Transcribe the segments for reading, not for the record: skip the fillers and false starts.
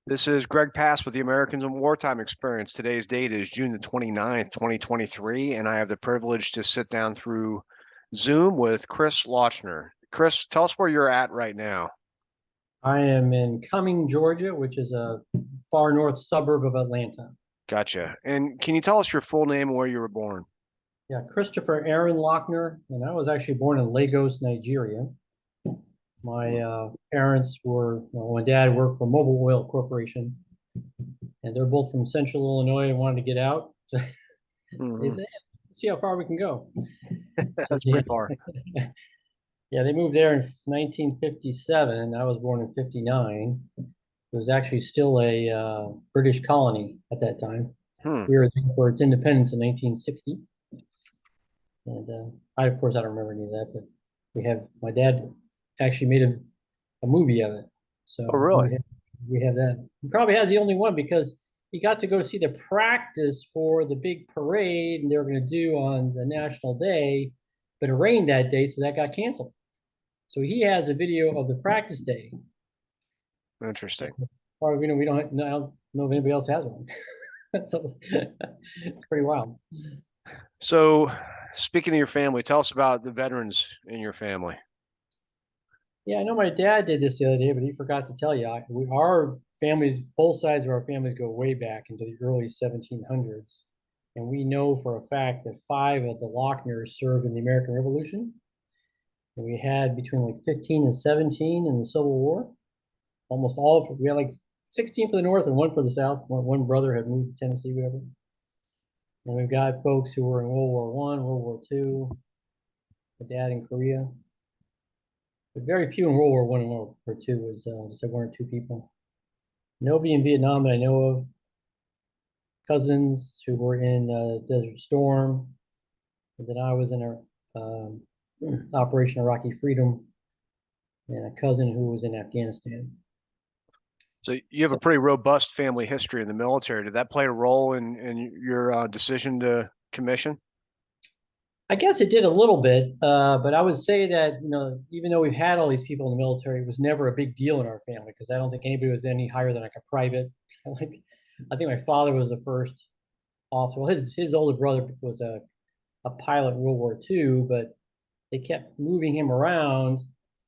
This is Greg Pass with the Americans in Wartime Experience. Today's date is June the 29th, 2023, and I have the privilege to sit down through Zoom with Chris Lauchner. Chris, tell us where you're at right now. I am in Cumming, Georgia, which is a far north suburb of Atlanta. Gotcha. And can you tell us your full name and where you were born? Yeah, Christopher Aaron Lauchner, and I was actually born in Lagos, Nigeria. My parents were, my dad worked for Mobil Oil Corporation, and they're both from Central Illinois and wanted to get out. So they said, see how far we can go. That's pretty far. Yeah, they moved there in 1957. I was born in 59. It was actually still a British colony at that time. We were there for its independence in 1960. And of course, I don't remember any of that, but my dad actually made a movie of it. So oh, really? We have that. He probably has the only one because he got to go see the practice for the big parade and they were going to do on the National Day, but it rained that day, so that got canceled. So he has a video of the practice day. Interesting. Or I don't know if anybody else has one. So it's pretty wild. So, speaking of your family, tell us about the veterans in your family. Yeah, I know my dad did this the other day, but he forgot to tell you. Our families, both sides of our families go way back into the early 1700s. And we know for a fact that 5 of the Lauchners served in the American Revolution. And we had between like 15 and 17 in the Civil War. Almost all, we had like 16 for the North and 1 for the South. One brother had moved to Tennessee, whatever. And we've got folks who were in World War I, World War II, my dad in Korea. But very few in World War I and World War II was just like 1 or 2 people. Nobody in Vietnam that I know of. Cousins who were in Desert Storm. And then I was in Operation Iraqi Freedom, and a cousin who was in Afghanistan. So you have a pretty robust family history in the military. Did that play a role in your decision to commission? I guess it did a little bit, but I would say that, even though we've had all these people in the military, it was never a big deal in our family because I don't think anybody was any higher than like a private. I think my father was the first officer. Well, his older brother was a pilot in World War II, but they kept moving him around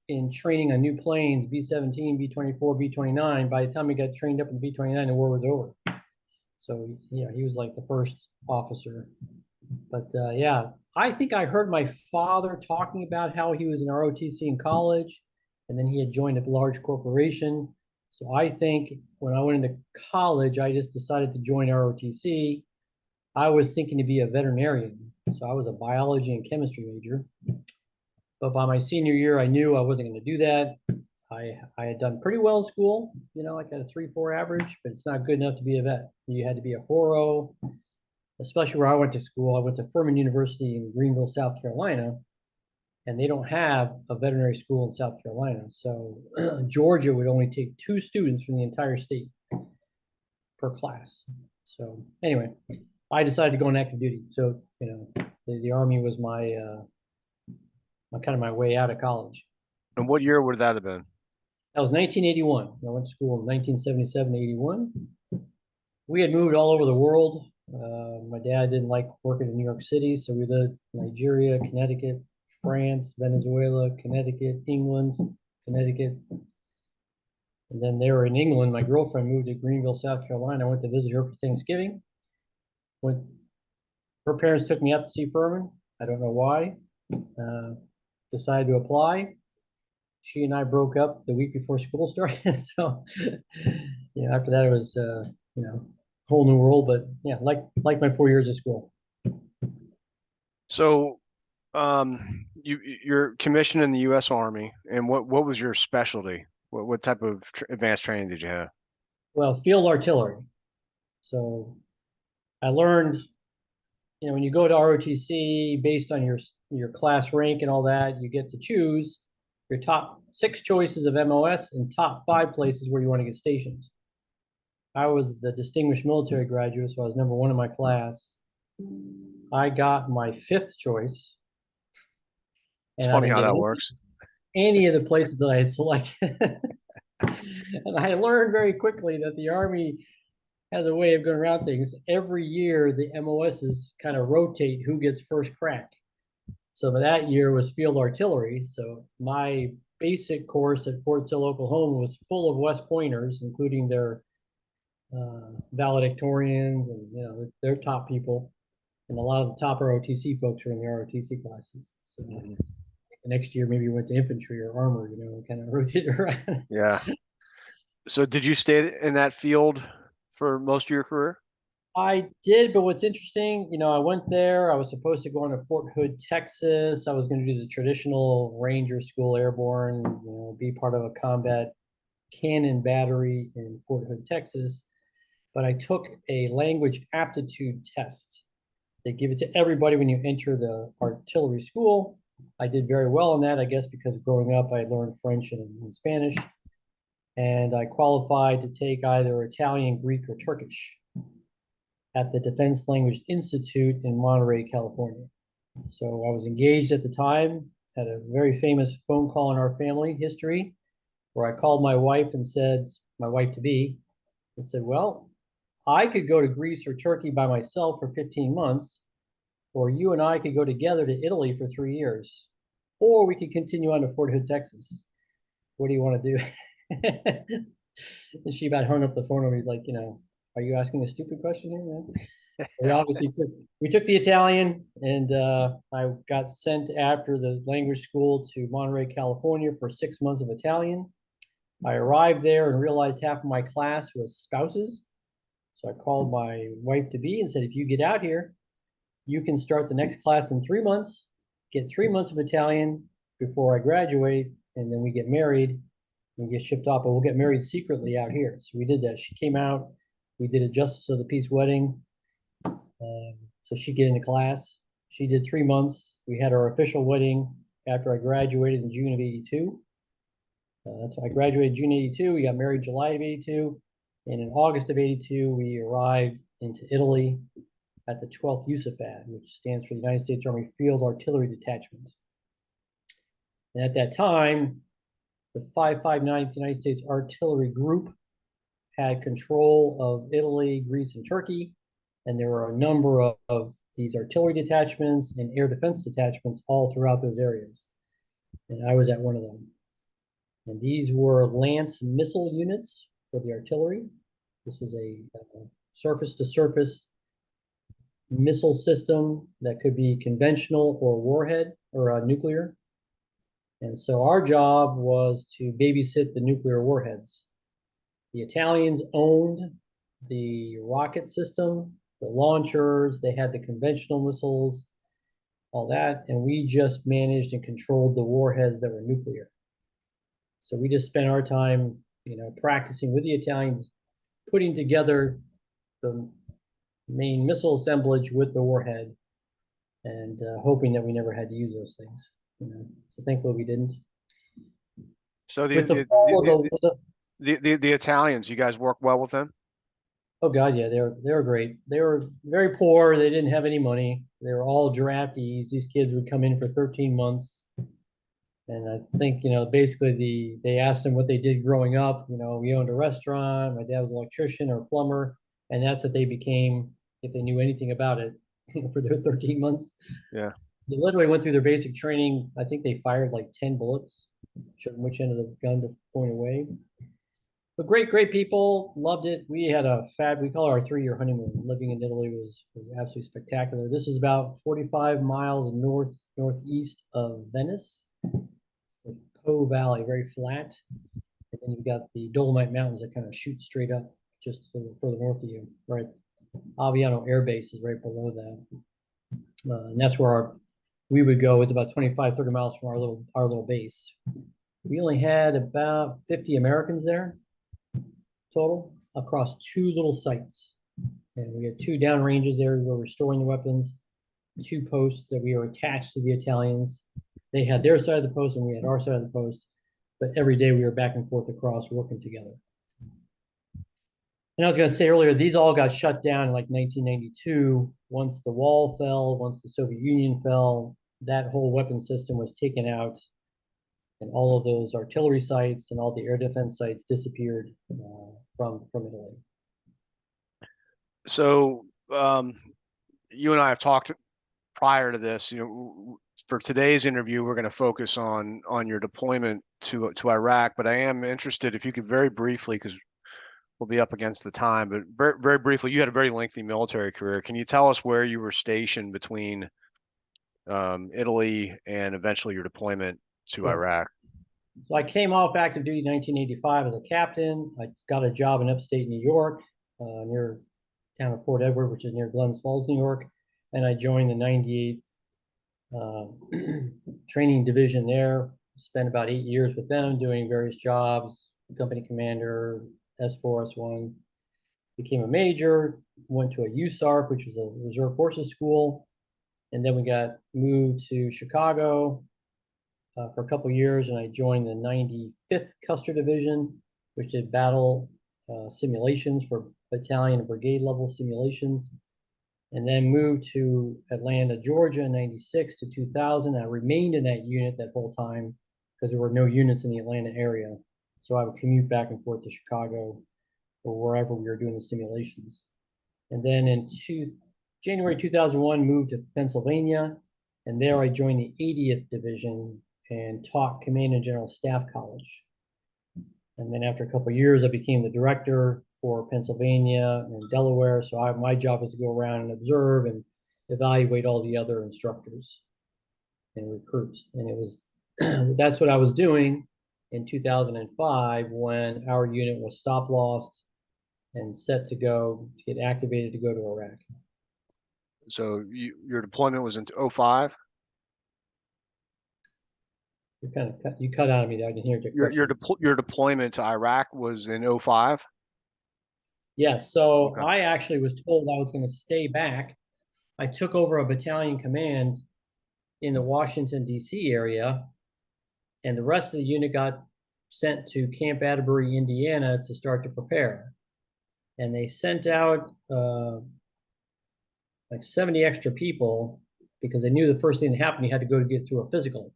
in training on new planes, B-17, B-24, B-29. By the time he got trained up in B-29, the war was over. So, he was like the first officer. But yeah, I think I heard my father talking about how he was in ROTC in college, and then he had joined a large corporation. So I think when I went into college, I just decided to join ROTC. I was thinking to be a veterinarian. So I was a biology and chemistry major. But by my senior year, I knew I wasn't going to do that. I had done pretty well in school, like at a 3.4 average, but it's not good enough to be a vet. You had to be a 4.0, especially where I went to school. I went to Furman University in Greenville, South Carolina, and they don't have a veterinary school in South Carolina. So Georgia would only take 2 students from the entire state per class. So anyway, I decided to go on active duty. So, the Army was my kind of my way out of college. And what year would that have been? That was 1981. I went to school in 1977 to 81. We had moved all over the world. My dad didn't like working in New York City, so we lived in Nigeria, Connecticut, France, Venezuela, Connecticut, England, Connecticut. And then they were in England. My girlfriend moved to Greenville, South Carolina. I went to visit her for Thanksgiving. Her parents took me up to see Furman. I don't know why. Decided to apply. She and I broke up the week before school started. So, after that it was, whole new world. But yeah, like my 4 years of school. So, you're commissioned in the U.S. Army, and what was your specialty? What type of advanced training did you have? Well, field artillery. So, I learned, when you go to ROTC, based on your class rank and all that, you get to choose your top 6 choices of MOS and top 5 places where you want to get stationed. I was the distinguished military graduate, so I was number 1 in my class. I got my 5th choice. It's funny how that works. Any of the places that I had selected. And I learned very quickly that the Army has a way of going around things. Every year, the MOSs kind of rotate who gets first crack. So that year was field artillery. So my basic course at Fort Sill, Oklahoma was full of West Pointers, including their valedictorians and their top people. And a lot of the top ROTC folks are in the ROTC classes. So the next year, maybe went to infantry or armor, kind of rotated around. Yeah. So did you stay in that field for most of your career? I did, but what's interesting, I went there. I was supposed to go on to Fort Hood, Texas. I was going to do the traditional Ranger School Airborne, be part of a combat cannon battery in Fort Hood, Texas. But I took a language aptitude test. They give it to everybody when you enter the artillery school. I did very well on that, I guess, because growing up, I learned French and Spanish. And I qualified to take either Italian, Greek, or Turkish at the Defense Language Institute in Monterey, California. So I was engaged at the time, had a very famous phone call in our family history where I called my wife and said, my wife to be, and said, well, I could go to Greece or Turkey by myself for 15 months, or you and I could go together to Italy for 3 years, or we could continue on to Fort Hood, Texas. What do you want to do? And she about hung up the phone and was like, are you asking a stupid question here, man? We obviously took the Italian, and I got sent after the language school to Monterey, California for 6 months of Italian. I arrived there and realized half of my class was spouses. So I called my wife to be and said, if you get out here, you can start the next class in 3 months, get 3 months of Italian before I graduate, and then we get married. We get shipped off, but we'll get married secretly out here. So we did that. She came out. We did a Justice of the Peace wedding. So she'd get into class. She did 3 months. We had our official wedding after I graduated in June of '82. So I graduated June '82. We got married July of '82. And in August of '82, we arrived into Italy at the 12th USAFAD, which stands for the United States Army Field Artillery Detachment. And at that time, the 559th United States Artillery Group had control of Italy, Greece, and Turkey. And there were a number of these artillery detachments and air defense detachments all throughout those areas. And I was at one of them. And these were Lance missile units for the artillery. This was a surface-to-surface missile system that could be conventional or warhead or nuclear. And so our job was to babysit the nuclear warheads. The Italians owned the rocket system, the launchers, they had the conventional missiles, all that, and we just managed and controlled the warheads that were nuclear. So we just spent our time, practicing with the Italians, putting together the main missile assemblage with the warhead, and hoping that we never had to use those things. So thankfully we didn't. So the Italians, you guys work well with them? Oh God, yeah, they were great. They were very poor. They didn't have any money. They were all draftees. These kids would come in for 13 months. And I think, basically they asked them what they did growing up. We owned a restaurant. My dad was an electrician or a plumber. And that's what they became, if they knew anything about it, for their 13 months. Yeah. They literally went through their basic training. I think they fired like 10 bullets, showed them which end of the gun to point away. But great people, loved it. We had we call it our 3-year honeymoon. Living in Italy was absolutely spectacular. This is about 45 miles northeast of Venice. It's the Po Valley, very flat. And then you've got the Dolomite Mountains that kind of shoot straight up just further north of you. Right, Aviano Air Base is right below that. And that's where we would go. It's about 25, 30 miles from our little base. We only had about 50 Americans there total across 2 little sites. And we had 2 downranges there where we're storing the weapons, 2 posts that we were attached to the Italians. They had their side of the post and we had our side of the post. But every day we were back and forth across working together. And I was going to say earlier, these all got shut down in like 1992. Once the wall fell, once the Soviet Union fell, that whole weapon system was taken out and all of those artillery sites and all the air defense sites disappeared from Italy. So you and I have talked prior to this. For today's interview, we're going to focus on your deployment to Iraq. But I am interested if you could very briefly, because we'll be up against the time, but very, very briefly, you had a very lengthy military career. Can you tell us where you were stationed between Italy and eventually your deployment to Sure. Iraq? So I came off active duty in 1985 as a captain. I got a job in upstate New York, near town of Fort Edward, which is near Glens Falls, New York. And I joined the 98th training division there. Spent about 8 years with them doing various jobs, company commander, S4, S1. Became a major, went to a USARP, which was a Reserve Forces school. And then we got moved to Chicago for a couple years, and I joined the 95th Custer Division, which did battle simulations for battalion and brigade level simulations, and then moved to Atlanta, Georgia in 96 to 2000. I remained in that unit that whole time because there were no units in the Atlanta area. So I would commute back and forth to Chicago or wherever we were doing the simulations. And then in January 2001, moved to Pennsylvania, and there I joined the 80th Division and taught Command and General Staff College. And then after a couple of years, I became the director for Pennsylvania and Delaware. So my job was to go around and observe and evaluate all the other instructors and recruits. And it was that's what I was doing in 2005 when our unit was stop lost and set to get activated to go to Iraq. So your deployment was in 05? You cut out of me there. I didn't hear your question. Your deployment to Iraq was in 05? Yeah, so Okay. I actually was told I was going to stay back. I took over a battalion command in the Washington, D.C. area, and the rest of the unit got sent to Camp Atterbury, Indiana to start to prepare. And they sent out like 70 extra people because they knew the first thing that happened, you had to go to get through a physical.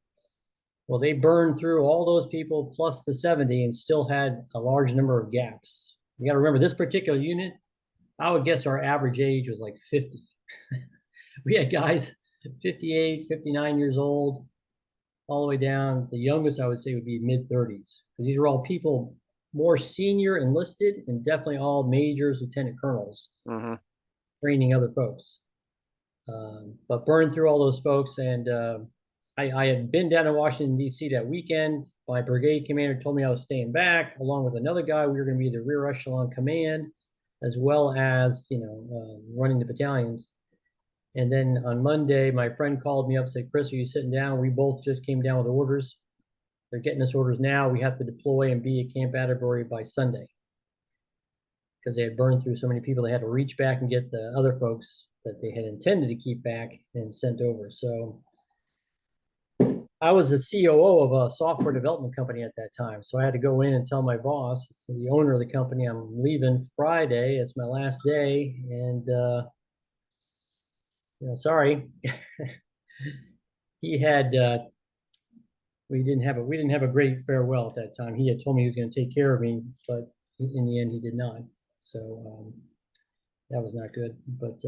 Well, they burned through all those people plus the 70 and still had a large number of gaps. You got to remember this particular unit, I would guess our average age was like 50. We had guys 58, 59 years old, all the way down. The youngest I would say would be mid 30s, because these were all people more senior enlisted and definitely all majors, lieutenant colonels, training other folks. But burned through all those folks, and I had been down in Washington, D.C. that weekend. My brigade commander told me I was staying back, along with another guy. We were going to be the rear echelon command, as well as, running the battalions. And then on Monday, my friend called me up and said, "Chris, are you sitting down? We both just came down with orders. They're getting us orders now. We have to deploy and be at Camp Atterbury by Sunday." Because they had burned through so many people, they had to reach back and get the other folks that they had intended to keep back and sent over. So I was the COO of a software development company at that time. So I had to go in and tell my boss, the owner of the company, I'm leaving Friday. It's my last day. And, sorry. He had, we didn't have a great farewell at that time. He had told me he was going to take care of me, but in the end, he did not. So that was not good. But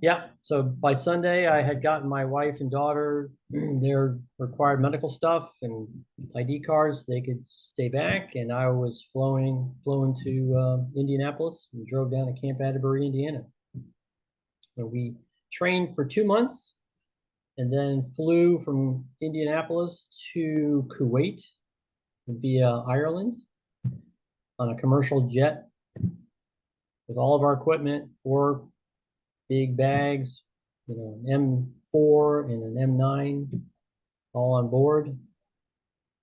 yeah, so by Sunday, I had gotten my wife and daughter their required medical stuff and ID cards. They could stay back, and I was flown to Indianapolis and drove down to Camp Atterbury, Indiana. And we trained for 2 months, and then flew from Indianapolis to Kuwait via Ireland on a commercial jet with all of our equipment, 4 big bags, an M4 and an M9 all on board.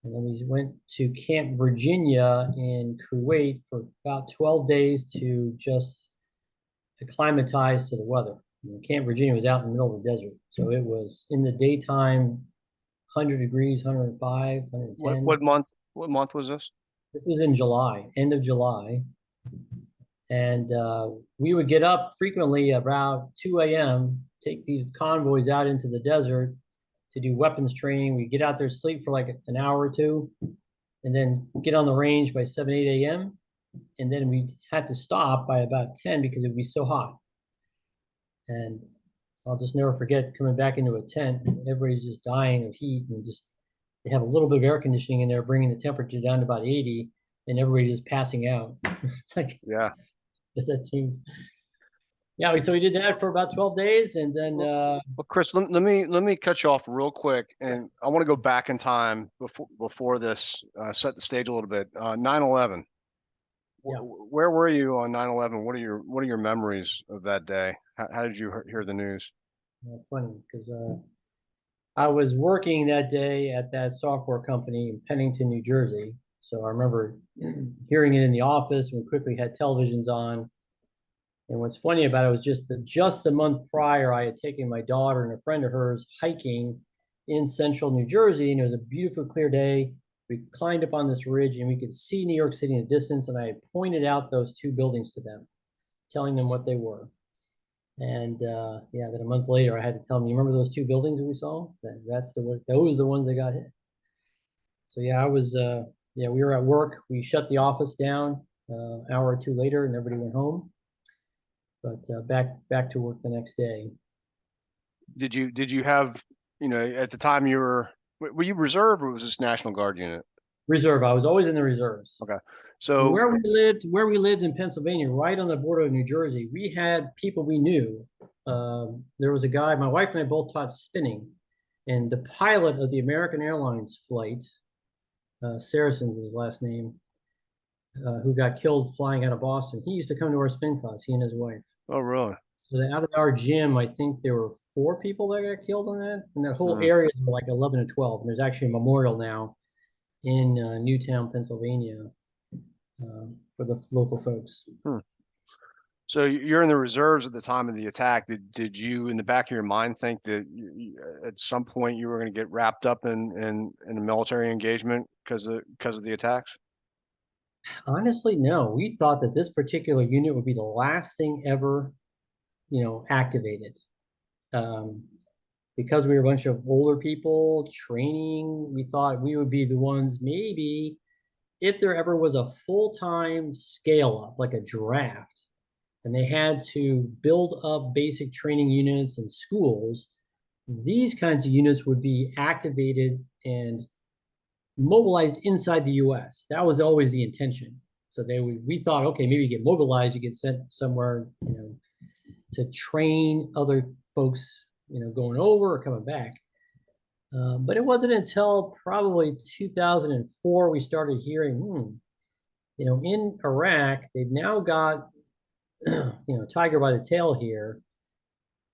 And then we went to Camp Virginia in Kuwait for about 12 days to just acclimatize to the weather. Camp Virginia was out in the middle of the desert. So it was in the daytime, 100 degrees, 105, 110. What month was this? This was in July, end of July. And we would get up frequently about 2 a.m., take these convoys out into the desert, to do weapons training. We get out there, sleep for like an hour or two, and then get on the range by 7, 8 a.m. And then we had to stop by about 10 because it would be so hot. And I'll just never forget coming back into a tent. Everybody's just dying of heat, and just they have a little bit of air conditioning in there, bringing the temperature down to about 80, and everybody just passing out. It's like, Yeah. that seems. Yeah, so we did that for about 12 days, and then Well, Chris, let me cut you off real quick, and I want to go back in time before this, set the stage a little bit. 9/11. yeah, Where were you on 9/11? What are your memories of that day? How did you hear the news? it's funny because I was working that day at that software company in Pennington, New Jersey. So I remember hearing it in the office. We quickly had televisions on. And what's funny about it was just the month prior, I had taken my daughter and a friend of hers hiking in central New Jersey, and it was a beautiful, clear day. We climbed up on this ridge, and we could see New York City in the distance. And I had pointed out those two buildings to them, telling them what they were. And yeah, then a month later, I had to tell them, "You remember those two buildings we saw? Those are the ones that got hit." So yeah, yeah, we were at work. We shut the office down hour or two later, and everybody went home. But back to work the next day. Did you have, at the time were you reserve or was this National Guard unit? Reserve. I was always in the reserves. Okay. And So where we lived in Pennsylvania, right on the border of New Jersey, we had people we knew. There was a guy, my wife and I both taught spinning, and the pilot of the American Airlines flight, Saracen was his last name, who got killed flying out of Boston. He used to come to our spin class, he and his wife. oh really? So out of our gym, I think there were 4 people that got killed on that. And that whole Mhm. area was like 11 to 12. And there's actually a memorial now in Newtown, Pennsylvania, for the local folks. Hmm. So you're in the reserves at the time of the attack. Did you, in the back of your mind, think that at some point you were going to get wrapped up in a military engagement because of the attacks? Honestly, no. We thought that this particular unit would be the last thing ever, activated. Um, because we were a bunch of older people training, we thought we would be the ones maybe if there ever was a full-time scale up, like a draft, and they had to build up basic training units and schools, these kinds of units would be activated and mobilized inside the US. That was always the intention. So we thought, okay, maybe you get mobilized, you get sent somewhere, to train other folks, going over or coming back. But it wasn't until probably 2004 we started hearing, in Iraq, they've now got, tiger by the tail here.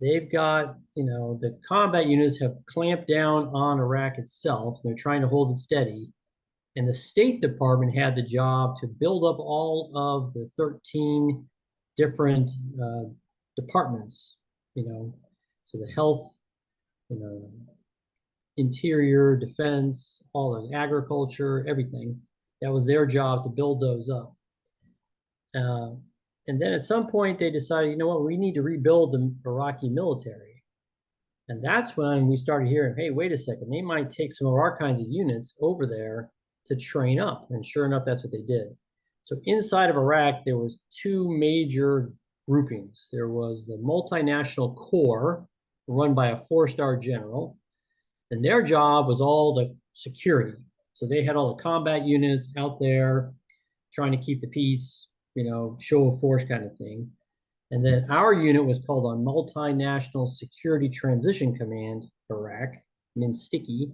They've got, the combat units have clamped down on Iraq itself. They're trying to hold it steady. And the State Department had the job to build up all of the 13 different departments, so the health, you know, interior, defense, all of agriculture, everything. That was their job to build those up. And then at some point they decided, you know what, we need to rebuild the Iraqi military. And that's when we started hearing, hey, wait a second, they might take some of our kinds of units over there to train up. And sure enough, that's what they did. So inside of Iraq, there was 2 major groupings. There was the multinational corps run by a 4-star general, and their job was all the security. So they had all the combat units out there trying to keep the peace, show of force kind of thing. And then our unit was called a Multinational Security Transition Command, Iraq, MNSTICI,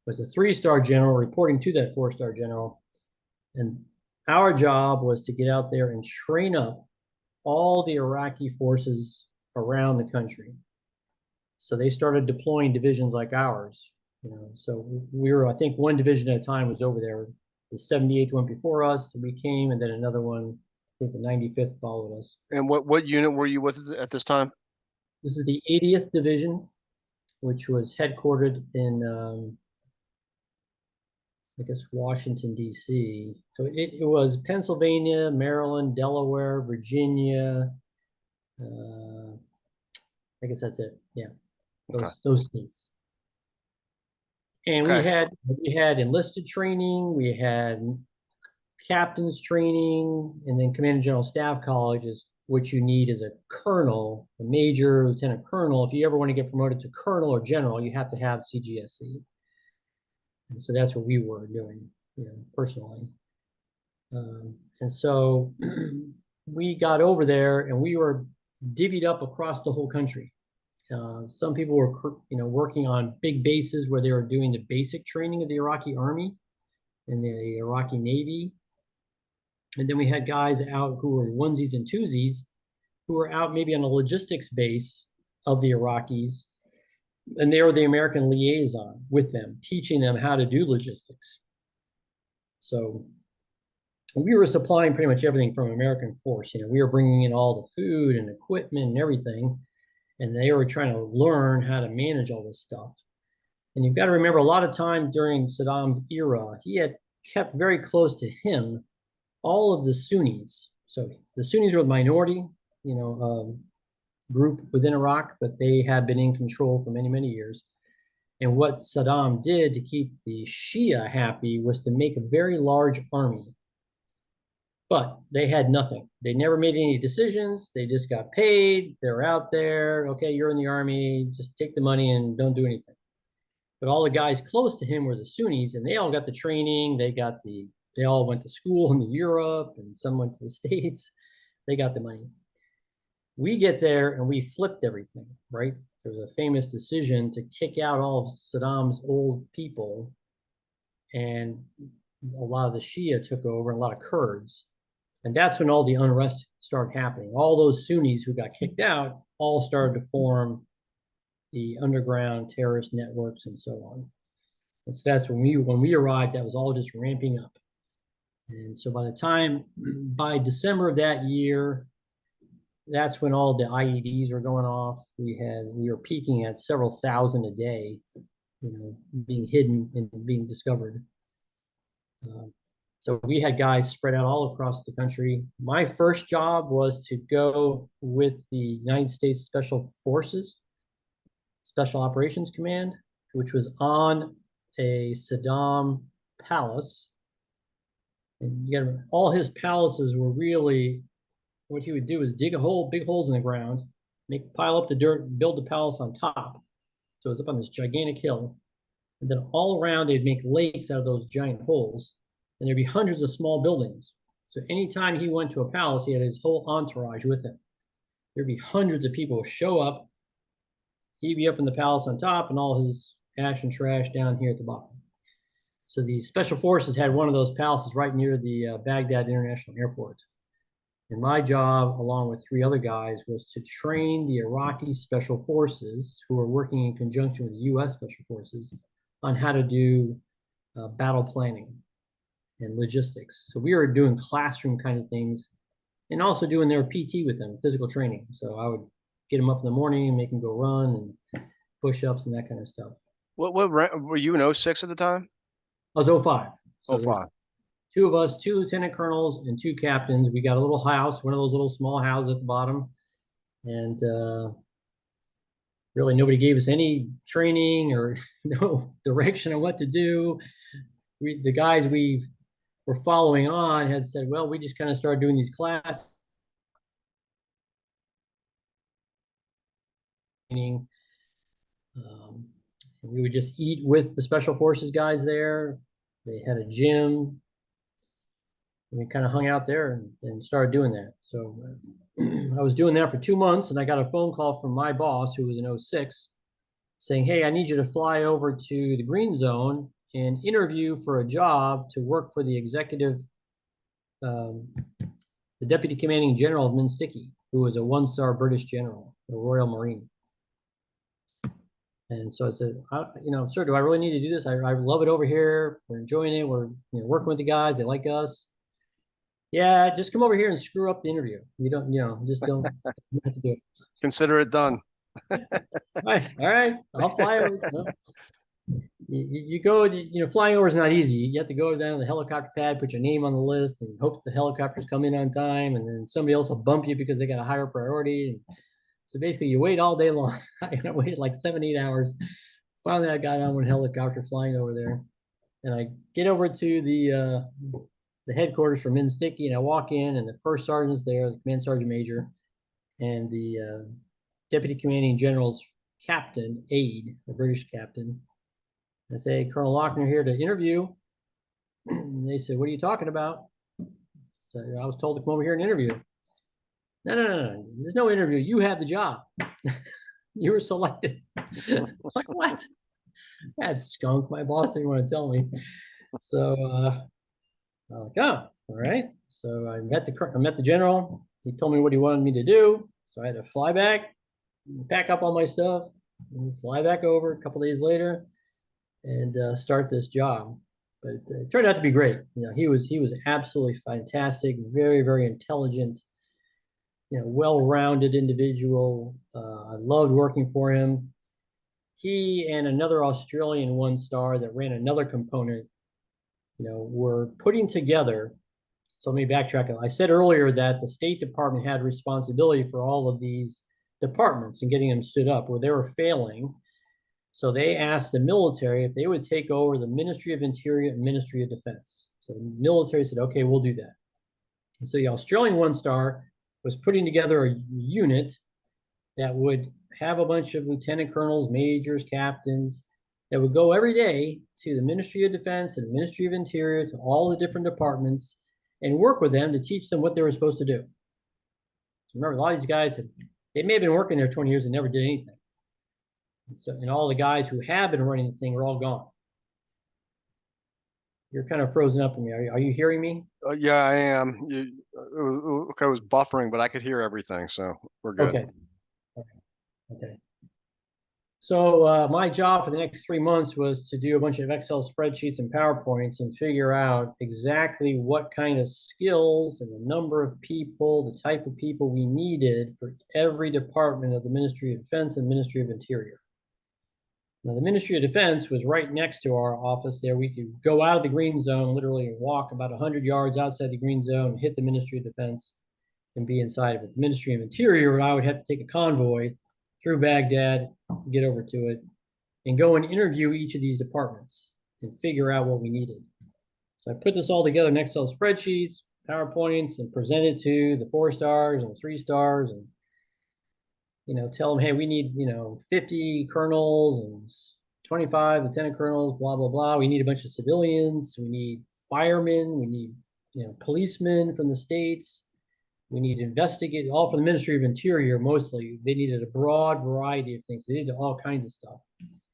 was a 3-star general reporting to that 4-star general. And our job was to get out there and train up all the Iraqi forces around the country. So they started deploying divisions like ours. So we were, I think, 1 division at a time was over there. The 78th went before us, we came, and then another one, I think the 95th followed us. And what unit were you with at this time? This is the 80th Division, which was headquartered in, I guess, Washington, D.C. So it was Pennsylvania, Maryland, Delaware, Virginia. I guess that's it. Yeah, Okay. those states. And Okay. we had enlisted training, we had captain's training, and then command and general staff college is what you need as a colonel, a major, lieutenant colonel. If you ever want to get promoted to colonel or general, you have to have CGSC. And so that's what we were doing, personally. And so we got over there and we were divvied up across the whole country. Some people were, working on big bases where they were doing the basic training of the Iraqi army and the Iraqi Navy. And then we had guys out who were onesies and twosies who were out maybe on a logistics base of the Iraqis. And they were the American liaison with them, teaching them how to do logistics. So we were supplying pretty much everything from American force. We were bringing in all the food and equipment and everything. And they were trying to learn how to manage all this stuff. And you've got to remember, a lot of time during Saddam's era, he had kept very close to him all of the Sunnis. So the Sunnis were the minority, group within Iraq, but they had been in control for many, many years. And what Saddam did to keep the Shia happy was to make a very large army. But they had nothing. They never made any decisions. They just got paid. They're out there. Okay, you're in the army. Just take the money and don't do anything. But all the guys close to him were the Sunnis, and they all got the training. They all went to school in Europe, and some went to the States. They got the money. We get there and we flipped everything, right? There was a famous decision to kick out all of Saddam's old people, and a lot of the Shia took over, and a lot of Kurds. And that's when all the unrest started happening. All those Sunnis who got kicked out all started to form the underground terrorist networks and so on. And so that's when we arrived, that was all just ramping up. And so by December of that year, that's when all the IEDs were going off. We were peaking at several thousand a day, being hidden and being discovered. So we had guys spread out all across the country. My first job was to go with the United States Special Forces, Special Operations Command, which was on a Saddam palace. And all his palaces were really, what he would do is dig big holes in the ground, pile up the dirt, build the palace on top. So it's up on this gigantic hill. And then all around, they'd make lakes out of those giant holes. And there'd be hundreds of small buildings. So anytime he went to a palace, he had his whole entourage with him. There'd be hundreds of people show up. He'd be up in the palace on top and all his ash and trash down here at the bottom. So the Special Forces had one of those palaces right near the Baghdad International Airport. And my job, along with 3 other guys, was to train the Iraqi Special Forces, who were working in conjunction with the U.S. Special Forces, on how to do battle planning and logistics. So we were doing classroom kind of things and also doing their PT with them, physical training. So I would get them up in the morning and make them go run and push-ups and that kind of stuff. What were you in 06 at the time? I was 05. So 05. 2 of us, 2 lieutenant colonels and 2 captains. We got a little house, one of those little small houses at the bottom. And really nobody gave us any training or no direction on what to do. The guys we were following on had said, well, we just kind of started doing these classes. We would just eat with the Special Forces guys there. They had a gym. We kind of hung out there and started doing that. So I was doing that for 2 months, and I got a phone call from my boss, who was in 06, saying, hey, I need you to fly over to the Green Zone and interview for a job to work for the the Deputy Commanding General of Minsticky, who was a 1-star British general, a Royal Marine. And so I said, sir, do I really need to do this? I love it over here. We're enjoying it. We're working with the guys. They like us. Yeah, just come over here and screw up the interview. You don't, just don't you have to do it. Consider it done. All right, I'll fly over. You go, flying over is not easy. You have to go down to the helicopter pad, put your name on the list, and hope the helicopters come in on time, and then somebody else will bump you because they got a higher priority. And so basically, you wait all day long. I waited like 7, 8 hours finally I got on one helicopter flying over there, and I get over to the headquarters for Min Sticky, and I walk in, and the first sergeant's there, the command sergeant major, and the deputy commanding general's captain aide, a British captain. I say, Colonel Lauchner here to interview. And they said, what are you talking about? So I was told to come over here and interview. No. There's no interview. You have the job. You were selected. Like, what? That skunk. My boss didn't want to tell me. So I'm like, oh, all right. So I met the general. He told me what he wanted me to do. So I had to fly back, pack up all my stuff, and fly back over a couple days later, and start this job. But it turned out to be great. You know, he was absolutely fantastic, very, very intelligent, you know, well-rounded individual. I loved working for him. He and another Australian one-star that ran another component, you know, were putting together. So let me backtrack. I said earlier that the State Department had responsibility for all of these departments and getting them stood up where they were failing. So they asked the military if they would take over the Ministry of Interior and Ministry of Defense. So the military said, okay, we'll do that. And so the Australian one-star was putting together a unit that would have a bunch of lieutenant colonels, majors, captains that would go every day to the Ministry of Defense and the Ministry of Interior, to all the different departments, and work with them to teach them what they were supposed to do. So remember, a lot of these guys, they may have been working there 20 years and never did anything. And all the guys who have been running the thing are all gone. You're kind of frozen up in me. Are you hearing me? Yeah, I am. I was buffering, but I could hear everything, so we're good. Okay. Okay. So my job for the next 3 months was to do a bunch of Excel spreadsheets and PowerPoints and figure out exactly what kind of skills and the number of people, the type of people we needed for every department of the Ministry of Defense and Ministry of Interior. Now, the Ministry of Defense was right next to our office there. We could go out of the green zone, literally, and walk about 100 yards outside the green zone, hit the Ministry of Defense, and be inside of it. The Ministry of Interior, I would have to take a convoy through Baghdad, get over to it, and go and interview each of these departments and figure out what we needed. So I put this all together in Excel spreadsheets, PowerPoints, and presented to the 4-stars and the 3-stars, and you know, tell them, hey, we need, you know, 50 colonels and 25 lieutenant colonels, blah, blah, blah. We need a bunch of civilians. We need firemen. We need, you know, policemen from the states. We need investigators, all from the Ministry of Interior mostly. They needed a broad variety of things. They needed all kinds of stuff,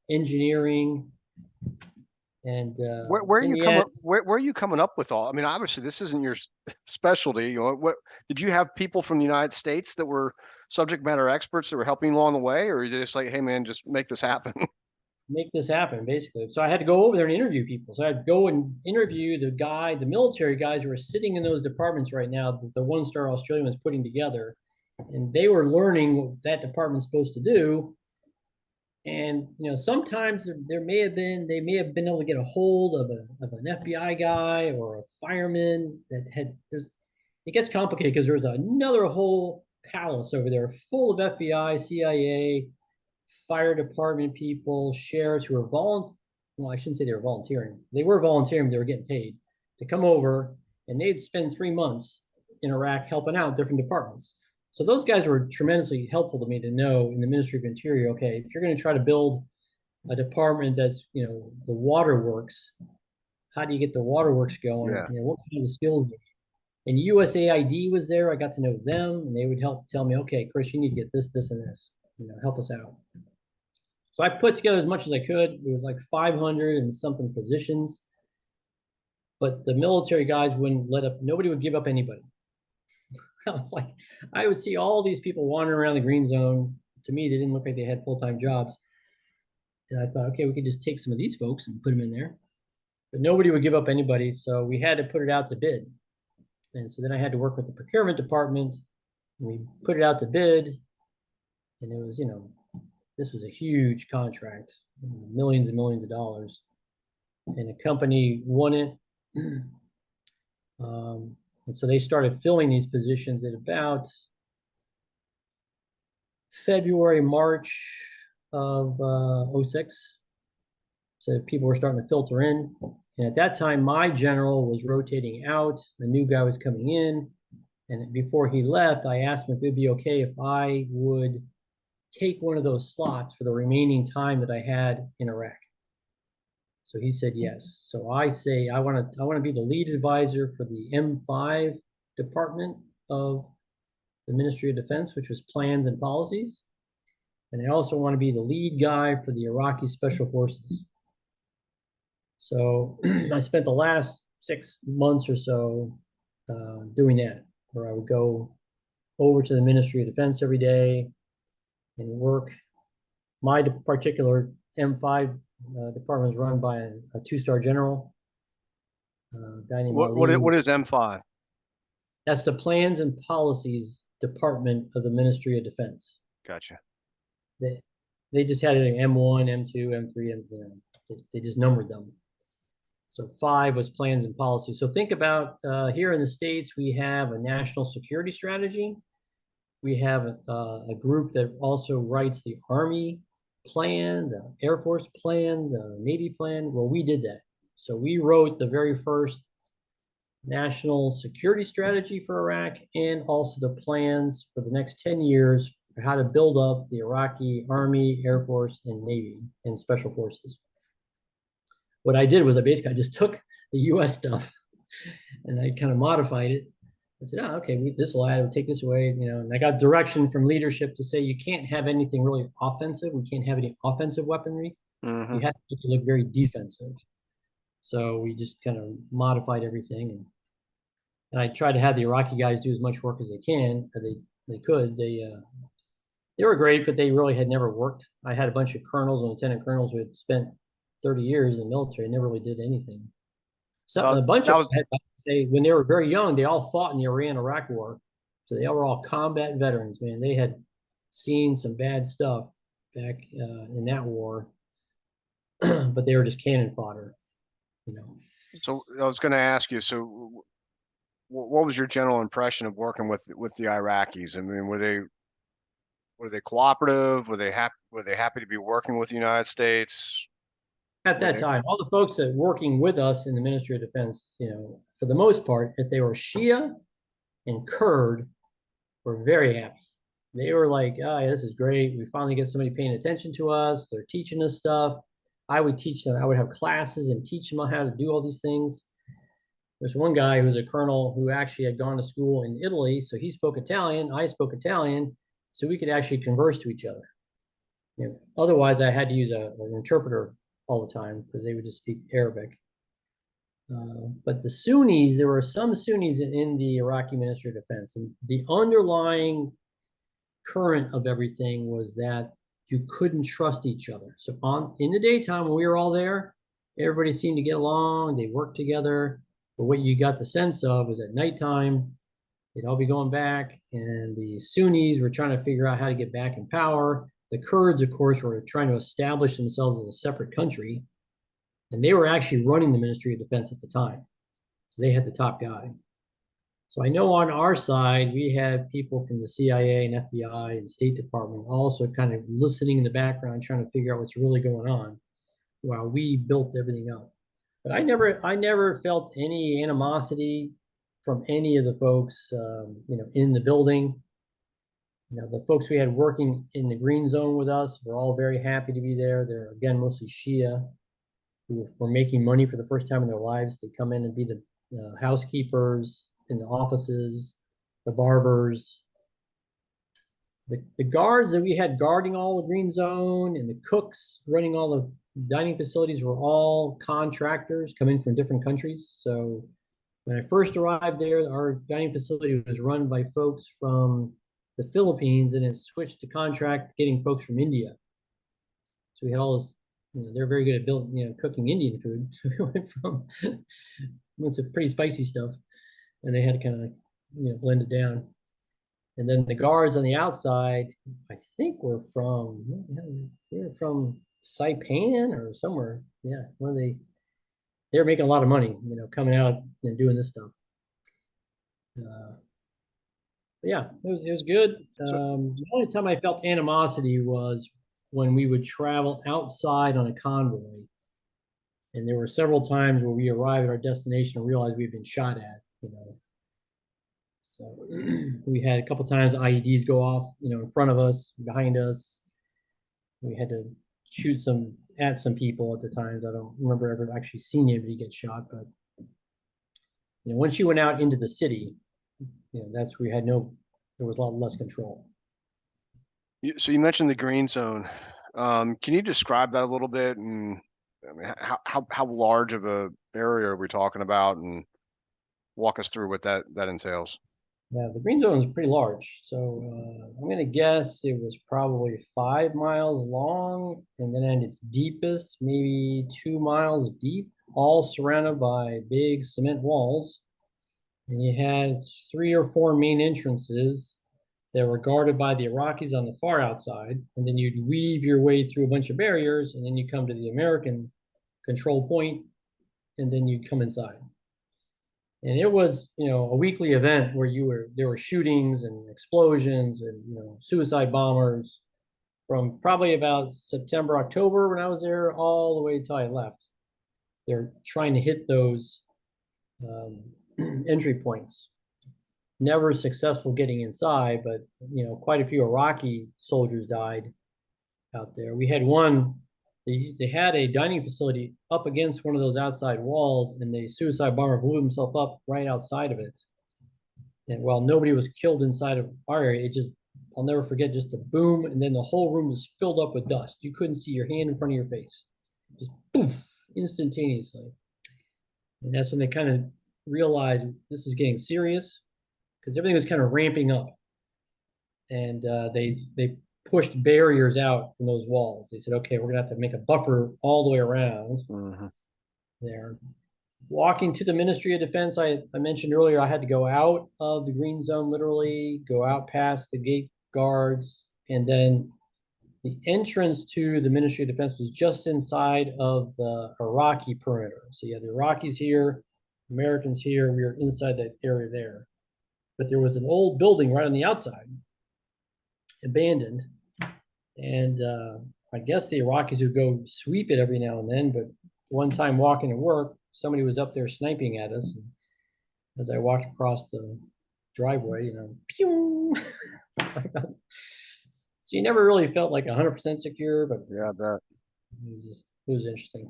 engineering, and Where are you coming up with all? I mean, obviously this isn't your specialty. You know, what did you have people from the United States that were subject matter experts that were helping you along the way, or are you just like, hey man, just make this happen? Make this happen, basically. So I had to go over there and interview people. So I'd go and interview the military guys who are sitting in those departments right now that the one-star Australian was putting together. And they were learning what that department's supposed to do. And you know, sometimes they may have been able to get a hold of an FBI guy or a fireman that had. It gets complicated because there's another whole palace over there full of FBI, CIA, fire department people, sheriffs who are well, I shouldn't say they were volunteering. They were volunteering, they were getting paid to come over, and they'd spend 3 months in Iraq helping out different departments. So those guys were tremendously helpful to me to know in the Ministry of Interior, okay, if you're going to try to build a department that's, you know, the waterworks, how do you get the waterworks going? Yeah. You know, what kind of skills? And USAID was there. I got to know them, and they would help tell me, okay, Chris, you need to get this, this, and this. You know, help us out. So I put together as much as I could. It was like 500 and something positions. But the military guys wouldn't let up. Nobody would give up anybody. I was like, I would see all these people wandering around the green zone. To me, they didn't look like they had full-time jobs. And I thought, okay, we could just take some of these folks and put them in there. But nobody would give up anybody. So we had to put it out to bid. And so then I had to work with the procurement department. We put it out to bid. And it was, you know, this was a huge contract, millions and millions of dollars. And the company won it. And so they started filling these positions at about February, March of 06. So people were starting to filter in. And at that time, my general was rotating out. A new guy was coming in. And before he left, I asked him if it'd be okay if I would take one of those slots for the remaining time that I had in Iraq. So he said yes. So I say I want to be the lead advisor for the M5 department of the Ministry of Defense, which was plans and policies. And I also want to be the lead guy for the Iraqi Special Forces. So I spent the last 6 months or so doing that, where I would go over to the Ministry of Defense every day and work. My particular M5 department is run by a two-star general, guy named Ali. What is M5? That's the Plans and Policies Department of the Ministry of Defense. Gotcha. They just had it in M1, M2, M3, they just numbered them. So 5 was plans and policies. So think about here in the States, we have a national security strategy. We have a group that also writes the Army plan, the Air Force plan, the Navy plan. Well, we did that. So we wrote the very first national security strategy for Iraq and also the plans for the next 10 years for how to build up the Iraqi Army, Air Force, and Navy and Special Forces. What I did was I just took the US stuff and I kind of modified it. I said, oh, okay, this will add, we'll take this away, and I got direction from leadership to say you can't have anything really offensive. We can't have any offensive weaponry. Mm-hmm. You have to make it look very defensive. So we just kind of modified everything. And I tried to have the Iraqi guys do as much work as they can. They could. They were great, but they really had never worked. I had a bunch of colonels and lieutenant colonels who had spent 30 years in the military, never really did anything. So a bunch of them had to say when they were very young, they all fought in the Iran-Iraq war. So they were all combat veterans, man. They had seen some bad stuff back in that war, but they were just cannon fodder, So I was going to ask you, so what was your general impression of working with the Iraqis? I mean, were they cooperative? Were they happy to be working with the United States? At that time, all the folks that working with us in the Ministry of Defense, for the most part, if they were Shia and Kurd, were very happy. They were like, oh, yeah, this is great. We finally get somebody paying attention to us. They're teaching us stuff. I would teach them. I would have classes and teach them how to do all these things. There's one guy who was a colonel who actually had gone to school in Italy. So he spoke Italian. I spoke Italian. So we could actually converse to each other. Otherwise, I had to use an interpreter all the time because they would just speak Arabic. But the Sunnis, there were some Sunnis in the Iraqi Ministry of Defense, and the underlying current of everything was that you couldn't trust each other. So in the daytime when we were all there, everybody seemed to get along, they worked together. But what you got the sense of was at nighttime, they'd all be going back, and the Sunnis were trying to figure out how to get back in power. The Kurds, of course, were trying to establish themselves as a separate country, and they were actually running the Ministry of Defense at the time. So they had the top guy. So I know on our side, we had people from the CIA and FBI and State Department also kind of listening in the background, trying to figure out what's really going on while we built everything up. But I never felt any animosity from any of the folks, in the building. The folks we had working in the green zone with us were all very happy to be there. They're, again, mostly Shia who were making money for the first time in their lives. They come in and be the housekeepers in the offices, the barbers, the guards that we had guarding all the green zone, and the cooks running all the dining facilities were all contractors coming from different countries. So when I first arrived there, our dining facility was run by folks from the Philippines, and it switched to contract getting folks from India. So we had all this, they're very good at building, cooking Indian food. So we went to pretty spicy stuff, and they had to kind of, blend it down. And then the guards on the outside, I think were from, they were from Saipan or somewhere. Yeah, they were making a lot of money, coming out and doing this stuff. Yeah, it was good. The only time I felt animosity was when we would travel outside on a convoy. And there were several times where we arrived at our destination and realized we'd been shot at, you know. So we had a couple times IEDs go off, you know, in front of us, behind us. We had to shoot at some people at the times. I don't remember ever actually seeing anybody get shot, but you know, once you went out into the city, you know, that's where there was a lot less control. So you mentioned the green zone. Can you describe that a little bit? And I mean, how large of a area are we talking about? And walk us through what that entails. Yeah, the green zone is pretty large. So I'm going to guess it was probably 5 miles long, and then at its deepest, maybe 2 miles deep, all surrounded by big cement walls. And you had 3 or 4 main entrances that were guarded by the Iraqis on the far outside. And then you'd weave your way through a bunch of barriers, and then you come to the American control point, and then you'd come inside. And it was, you know, a weekly event where there were shootings and explosions and, you know, suicide bombers from probably about September, October when I was there, all the way until I left. They're trying to hit those entry points. Never successful getting inside, but, you know, quite a few Iraqi soldiers died out there. We had one, they had a dining facility up against one of those outside walls, and the suicide bomber blew himself up right outside of it. And while nobody was killed inside of our area, it just, I'll never forget, just the boom, and then the whole room was filled up with dust. You couldn't see your hand in front of your face. Just poof, instantaneously. And that's when they kind of realized this is getting serious, because everything was kind of ramping up. And they pushed barriers out from those walls. They said, okay, we're gonna have to make a buffer all the way around there. Walking to the Ministry of Defense, I mentioned earlier, I had to go out of the green zone, literally go out past the gate guards, and then the entrance to the Ministry of Defense was just inside of the Iraqi perimeter. So you had the Iraqis here, Americans here, we were inside that area there. But there was an old building right on the outside, abandoned. And I guess the Iraqis would go sweep it every now and then, but one time walking to work, somebody was up there sniping at us. And as I walked across the driveway, you know, pew! So you never really felt like 100% secure, but yeah, that it was interesting.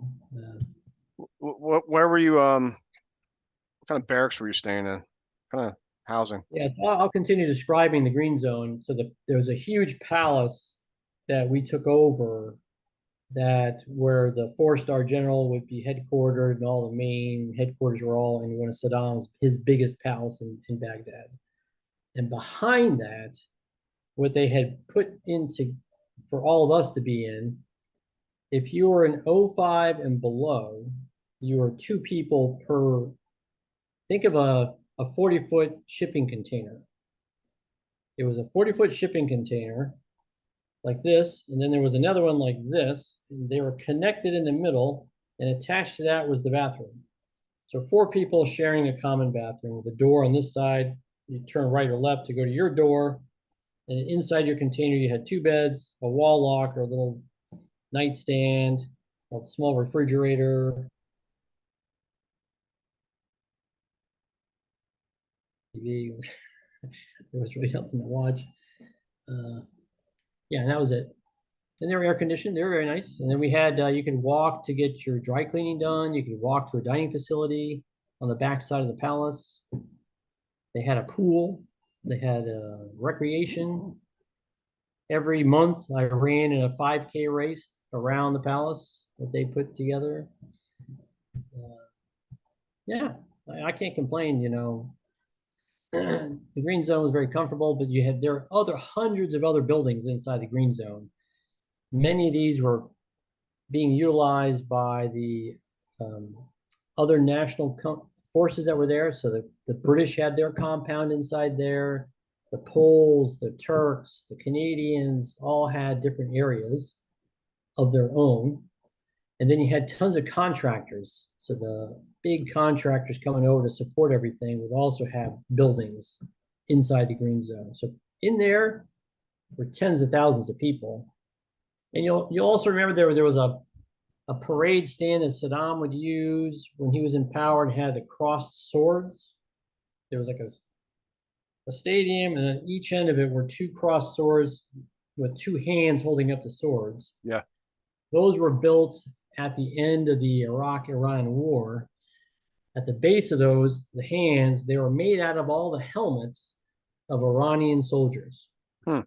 Where were you? What kind of barracks were you staying in? What kind of housing? Yeah, so I'll continue describing the green zone. So there was a huge palace that we took over, that where the 4-star general would be headquartered, and all the main headquarters were all in one of Saddam's, his biggest palace in Baghdad. And behind that, what they had put into for all of us to be in, if you were an 05 and below, you were 2 people per, think of a 40-foot shipping container. It was a 40-foot shipping container like this, and then there was another one like this, and they were connected in the middle, and attached to that was the bathroom. So 4 people sharing a common bathroom with a door on this side. You turn right or left to go to your door, and inside your container you had 2 beds, a wall locker, a little nightstand, a small refrigerator. TV. There was really nothing to watch. Yeah, and that was it. And they were air conditioned. They were very nice. And then we had, you could walk to get your dry cleaning done. You could walk to a dining facility on the back side of the palace. They had a pool. They had recreation. Every month I ran in a 5K race around the palace that they put together. Yeah, I can't complain, you know. The green zone was very comfortable, but there are hundreds of other buildings inside the green zone. Many of these were being utilized by the other national forces that were there. So the British had their compound inside there. The Poles, the Turks, the Canadians all had different areas of their own. And then you had tons of contractors. So the big contractors coming over to support everything would also have buildings inside the green zone. So in there were tens of thousands of people. And you'll also remember there was a a parade stand that Saddam would use when he was in power and had the crossed swords. There was like a stadium, and on each end of it were two crossed swords with two hands holding up the swords. Yeah. Those were built at the end of the Iraq-Iran war. At the base of those, the hands, they were made out of all the helmets of Iranian soldiers. Hmm.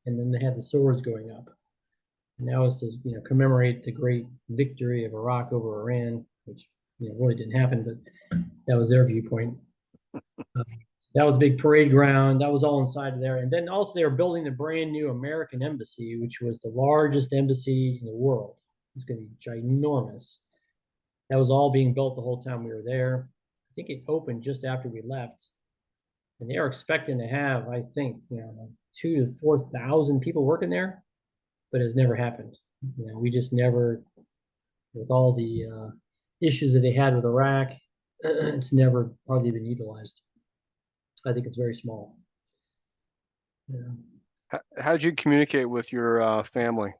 And then they had the swords going up. And that was to commemorate the great victory of Iraq over Iran, which really didn't happen, but that was their viewpoint. That was a big parade ground. That was all inside of there. And then also they were building the brand new American embassy, which was the largest embassy in the world. It was going to be ginormous. That was all being built the whole time we were there. I think it opened just after we left. And they are expecting to have, I think, 2,000 to 4,000 people working there, but it's never happened. We just never, with all the issues that they had with Iraq, it's never hardly been utilized. I think it's very small. Yeah. How did you communicate with your family?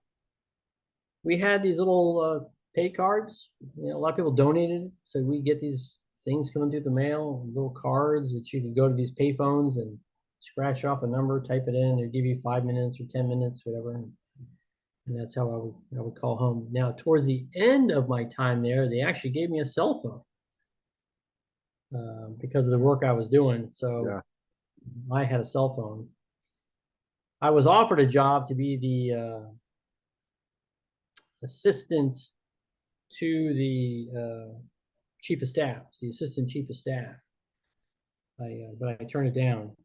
We had these little pay cards. A lot of people donated, so we get these things coming through the mail, little cards that you could go to these pay phones and scratch off a number, type it in, they give you 5 minutes or 10 minutes, whatever. And that's how I would call home. Now, towards the end of my time there, they actually gave me a cell phone because of the work I was doing. So yeah. I had a cell phone. I was offered a job to be the assistant to the chief of staff, the assistant chief of staff. But I turned it down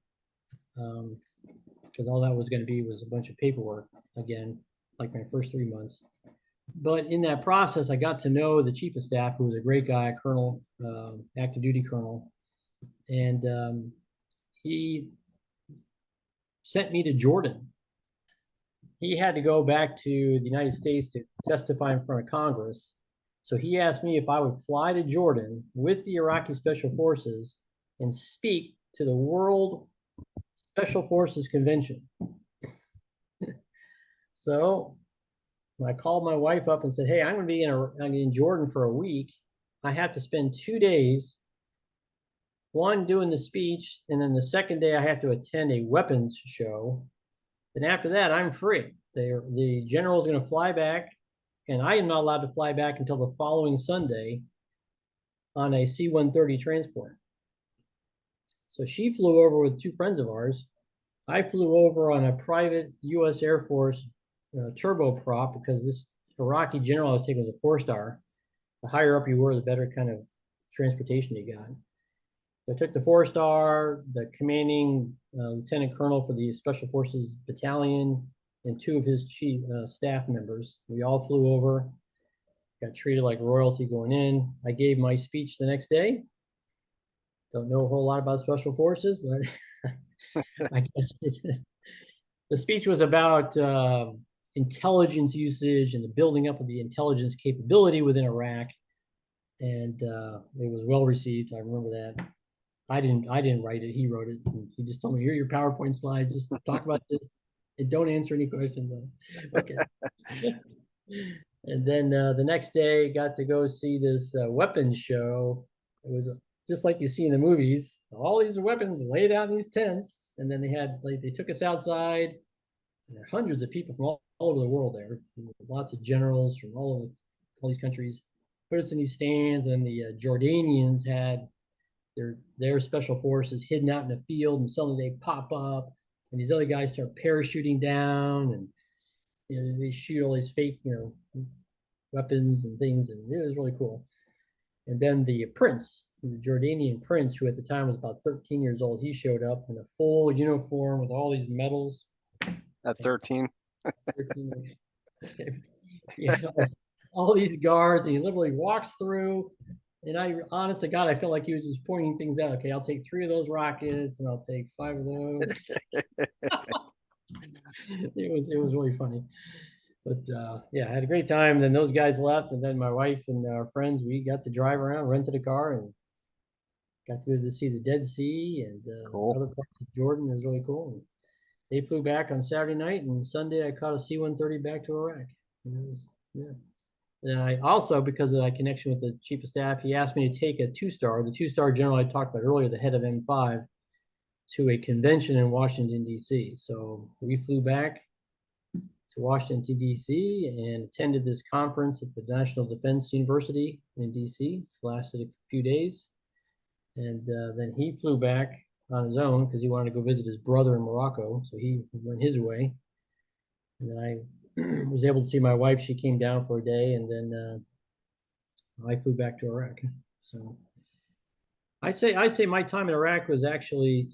because all that was going to be was a bunch of paperwork again, like my first 3 months. But in that process, I got to know the chief of staff, who was a great guy, colonel, active duty colonel, and he sent me to Jordan. He had to go back to the United States to testify in front of Congress. So he asked me if I would fly to Jordan with the Iraqi Special Forces and speak to the World Special Forces Convention. So I called my wife up and said, hey, I'm going to be in Jordan for a week. I have to spend 2 days, one doing the speech, and then the second day I have to attend a weapons show. Then after that, I'm free. The general is going to fly back, and I am not allowed to fly back until the following Sunday on a C-130 transport. So she flew over with 2 friends of ours. I flew over on a private U.S. Air Force turboprop because this Iraqi general I was taking was a 4-star. The higher up you were, the better kind of transportation you got. So I took the 4-star, the commanding lieutenant colonel for the Special Forces Battalion, and 2 of his chief staff members. We all flew over, got treated like royalty going in. I gave my speech the next day. Don't know a whole lot about Special Forces, but I guess the speech was about intelligence usage and the building up of the intelligence capability within Iraq. And it was well received. I remember that. I didn't write it. He wrote it. He just told me, here are your PowerPoint slides. Just talk about this and don't answer any questions. Okay. And then the next day, got to go see this weapons show. It was just like you see in the movies. All these weapons laid out in these tents, and then they took us outside. And there are hundreds of people from all over the world there. Lots of generals from all these countries. Put us in these stands, and the Jordanians had their special forces hidden out in the field, and suddenly they pop up, and these other guys start parachuting down, and they shoot all these fake weapons and things, and it was really cool. And then the prince, the Jordanian prince, who at the time was about 13 years old, he showed up in a full uniform with all these medals. At 13? 13. Yeah, all these guards, and he literally walks through. And honest to God, I felt like he was just pointing things out. Okay, I'll take 3 of those rockets, and I'll take 5 of those. It was really funny. But yeah, I had a great time. Then those guys left, and then my wife and our friends, we got to drive around, rented a car, and got to go to see the Dead Sea and cool. Other parts of Jordan. It was really cool. And they flew back on Saturday night, and Sunday I caught a C-130 back to Iraq. And it was, yeah. And I also, because of that connection with the chief of staff, he asked me to take a two-star, the two-star general I talked about earlier, the head of M5, to a convention in Washington, D.C. So we flew back to Washington, D.C. and attended this conference at the National Defense University in D.C. It lasted a few days. And then he flew back on his own because he wanted to go visit his brother in Morocco. So he went his way. And then I was able to see my wife. She came down for a day, and then I flew back to Iraq. So I say my time in Iraq was actually,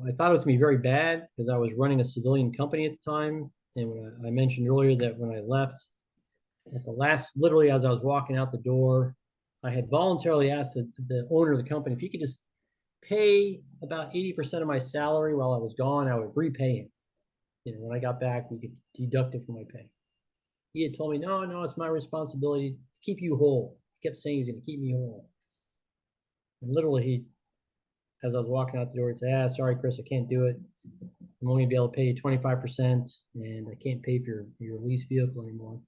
I thought it was gonna be very bad because I was running a civilian company at the time. And when I mentioned earlier that when I left at the last, literally as I was walking out the door, I had voluntarily asked the owner of the company if he could just pay about 80% of my salary while I was gone. I would repay him. When I got back, we could deduct it from my pay. He had told me, no, it's my responsibility to keep you whole. He kept saying he was going to keep me whole. And literally, as I was walking out the door, he'd say, sorry, Chris, I can't do it. I'm only going to be able to pay you 25%, and I can't pay for your lease vehicle anymore.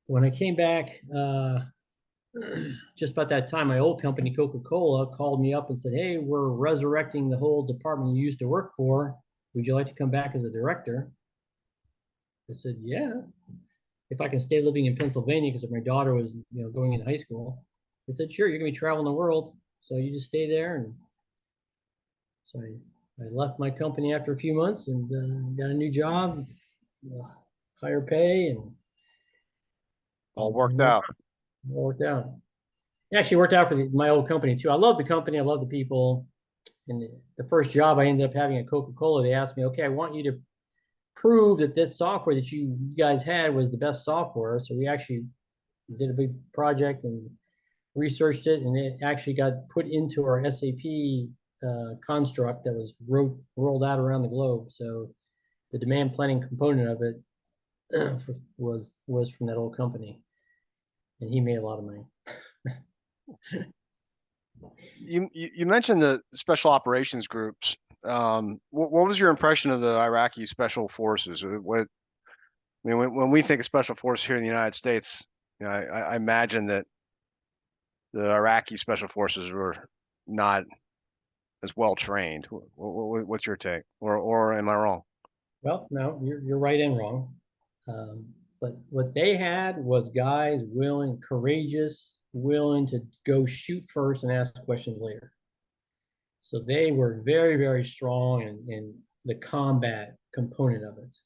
When I came back, just about that time, my old company, Coca-Cola, called me up and said, hey, we're resurrecting the whole department you used to work for. Would you like to come back as a director? I said, yeah, if I can stay living in Pennsylvania, because my daughter was, going in high school. I said, sure, you're going to be traveling the world, so you just stay there. And so I left my company after a few months and got a new job, higher pay, and All worked out. All worked out. It actually worked out for my old company too. I love the company. I love the people. And the first job I ended up having at Coca-Cola, they asked me, okay, I want you to prove that this software that you guys had was the best software. So we actually did a big project and researched it, and it actually got put into our SAP construct that was rolled out around the globe. So the demand planning component of it was from that old company, and he made a lot of money. You mentioned the special operations groups. What was your impression of the Iraqi special forces? When we think of special forces here in the United States, I imagine that the Iraqi special forces were not as well trained. What's your take, or am I wrong? Well, no, you're right and wrong. But what they had was guys willing, courageous, willing to go shoot first and ask questions later. So they were very, very strong in the combat component of it.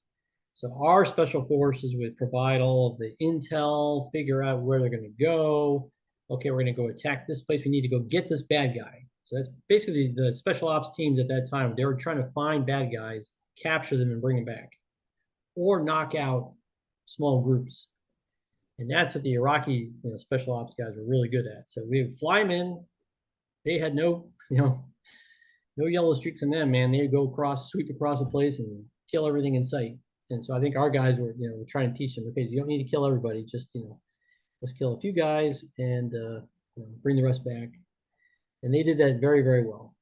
So our special forces would provide all of the intel, figure out where they're going to go. Okay, we're going to go attack this place. We need to go get this bad guy. So that's basically the special ops teams at that time. They were trying to find bad guys, capture them, and bring them back, or knock out small groups. And that's what the Iraqi special ops guys were really good at. So we would fly them in. They had no yellow streaks in them, man. They'd go sweep across the place and kill everything in sight. And so I think our guys were, trying to teach them, okay, you don't need to kill everybody. Just, let's kill a few guys and bring the rest back. And they did that very, very well.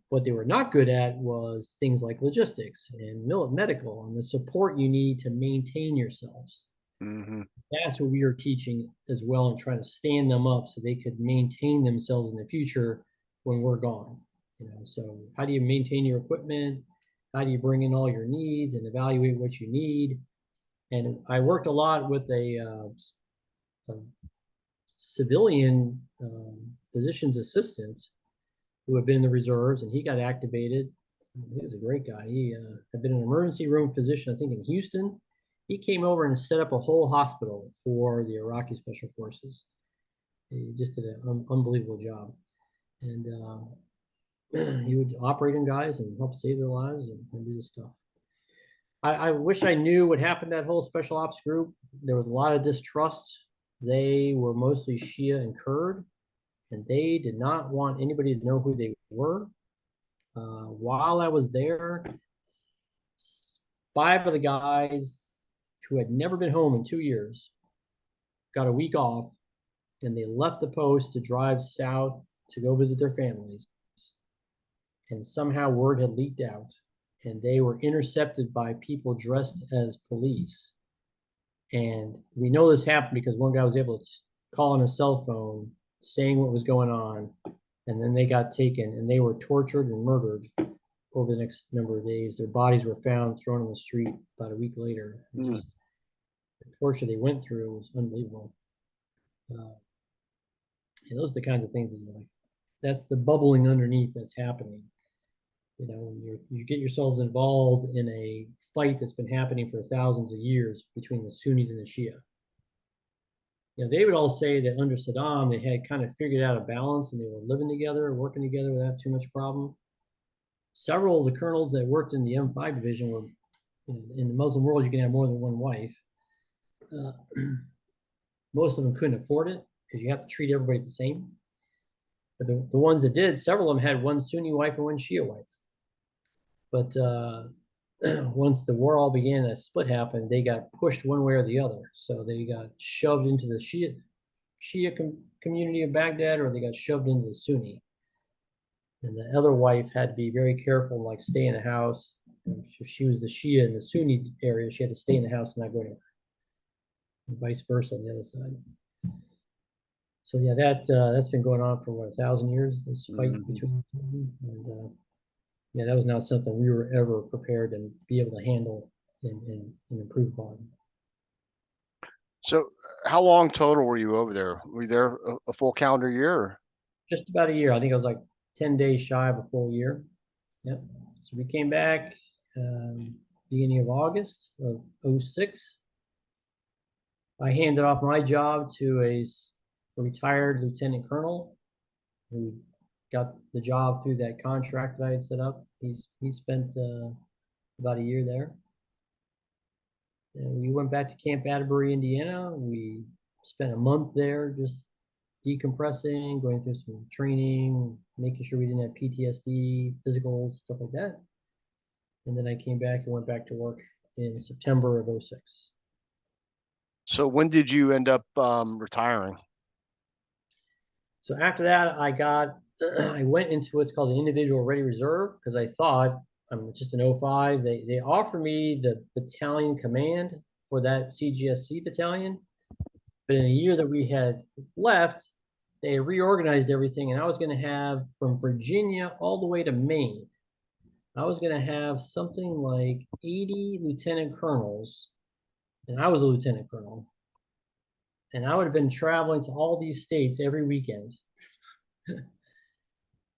What they were not good at was things like logistics and medical and the support you need to maintain yourselves. Mm-hmm. That's what we were teaching as well, and trying to stand them up so they could maintain themselves in the future when we're gone. So how do you maintain your equipment? How do you bring in all your needs and evaluate what you need? And I worked a lot with a civilian physician's assistant who had been in the reserves, and he got activated. He was a great guy. He had been an emergency room physician, I think, in Houston. He came over and set up a whole hospital for the Iraqi Special Forces. He just did an unbelievable job. And he would operate on guys and help save their lives and do this stuff. I wish I knew what happened to that whole special ops group. There was a lot of distrust. They were mostly Shia and Kurd, and they did not want anybody to know who they were. While I was there, 5 of the guys who had never been home in 2 years got a week off, and they left the post to drive south to go visit their families. And somehow word had leaked out, and they were intercepted by people dressed as police And we know this happened because one guy was able to call on his cell phone saying what was going on. And then they got taken and they were tortured and murdered over the next number of days. Their bodies were found thrown on the street about a week later. Just the torture they went through was unbelievable. And those are the kinds of things that you like. That's the bubbling underneath that's happening. You know, when you get yourselves involved in a fight that's been happening for thousands of years between the Sunnis and the Shia. You know, they would all say that under Saddam, they had kind of figured out a balance and they were living together, working together without too much problem. Several of the colonels that worked in the M5 division were, you know, in the Muslim world, you can have more than one wife. Most of them couldn't afford it because you have to treat everybody the same. But the ones that did, several of them had one Sunni wife and one Shia wife. But once the war all began and a split happened, they got pushed one way or the other. So they got shoved into the Shia community of Baghdad, or they got shoved into the Sunni. And the other wife had to be very careful, like stay in the house. If she was the Shia in the Sunni area, she had to stay in the house and not go anywhere. And vice versa on the other side. So yeah, that's been going on for what, 1,000 years, this fight between them. And yeah, that was not something we were ever prepared to be able to handle and improve upon. So how long total were you over there? Were you there a full calendar year? Or? Just about a year. I think I was like 10 days shy of a full year. Yep. So we came back beginning of August of 06. I handed off my job to a retired lieutenant colonel who got the job through that contract that I had set up. He spent about a year there. And we went back to Camp Atterbury, Indiana. We spent a month there just decompressing, going through some training, making sure we didn't have PTSD, physicals, stuff like that. And then I came back and went back to work in September of 06. So when did you end up retiring? So after that, I went into what's called the Individual Ready Reserve because I thought I'm just an 05. They offered me the battalion command for that CGSC battalion. But in the year that we had left, they reorganized everything, and I was going to have from Virginia all the way to Maine. I was going to have something like 80 lieutenant colonels, and I was a lieutenant colonel. And I would have been traveling to all these states every weekend.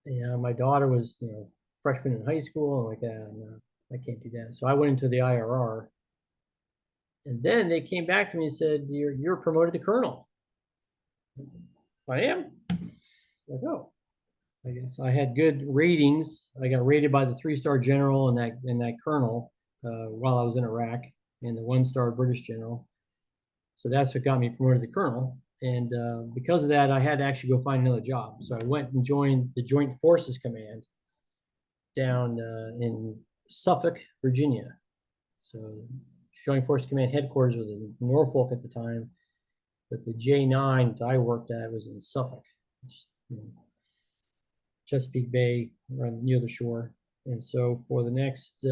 Yeah, my daughter was, you know, freshman in high school. I'm like, no, I can't do that. So I went into the IRR. And then they came back to me and said, you're promoted to colonel. I am? Like, oh, I guess I had good ratings. I got rated by the 3-star general and that colonel while I was in Iraq, and the 1-star British general. So that's what got me promoted to colonel. And because of that, I had to actually go find another job. So I went and joined the Joint Forces Command down in Suffolk, Virginia. So Joint Forces Command headquarters was in Norfolk at the time, but the J9 that I worked at was in Suffolk, which, you know, Chesapeake Bay, right near the shore. And so for the next